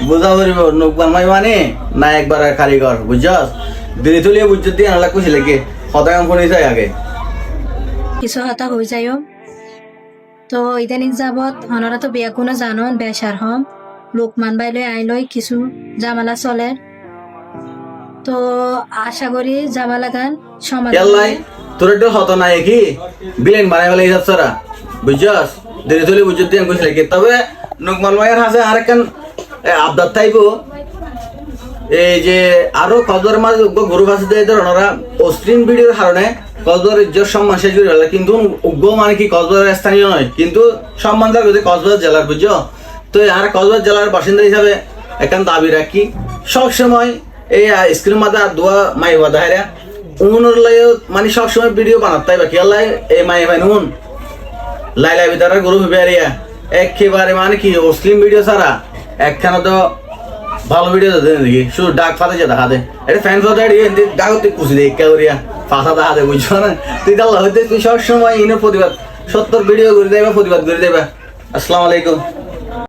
বুঝা পড়িব নোক বানমাই মানে না একবার কারিগর বুঝছস দিনে তুলিয়ে বুঝতে দিয়ে আনলা কুছি লেগে সদায় শুনি চাই আগে কিছু হতা হৈ যায়ও তো ইদানিং যাবত হনরা তো বিয়া কোনো জানন বেসার হম লোকমান বাইলৈ আইলৈ কিছু জামালা চলে তো আশা করি জামালা গান সমাধান ইয়াল্লাই তোর একটু হত নাই কি বিলেন বানাই ফেলে যাচ্ছরা বুঝছস দিনে তুলিয়ে বুঝতে দিয়ে কুছি লেগে তবে নোক বানমাইয়ের হাসে আরেকখান আবদার থাইব এই যে আরো কজর মাঝে গরু ভাষা দিয়ে ওনারা অস্ট্রিন ভিডিওর কারণে কজর ইজ্জত সম্মান শেষ করে ফেলে কিন্তু উগ্র মানে কি কক্সবাজার স্থানীয় নয় কিন্তু সম্মানদার যদি কক্সবাজার জেলার বুঝছো তো আর কক্সবাজার জেলার বাসিন্দা হিসাবে এখান দাবি রাখি সবসময় এই স্ক্রিন মাথা দোয়া মাই বাদা হেরা উনুর লাগে মানে সবসময় ভিডিও বানাতে বা খেয়াল এই মাই ভাই নুন লাইলা ভিতরে গরু বেরিয়া একেবারে মানে কি অশ্লীল ভিডিও ছাড়া একখানে তো ভালো ভিডিও দেখি শুধু ডাক ফাতে যে দেখা দে এটা ফ্যান ফাতে ডাক তুই কুচি দে একা করিয়া ফাঁসা দেখা দে বুঝছো না তুই তাহলে হইতে তুই সবসময় ইনের প্রতিবাদ সত্তর ভিডিও করে দেবে প্রতিবাদ করে দেবে আসসালামু আলাইকুম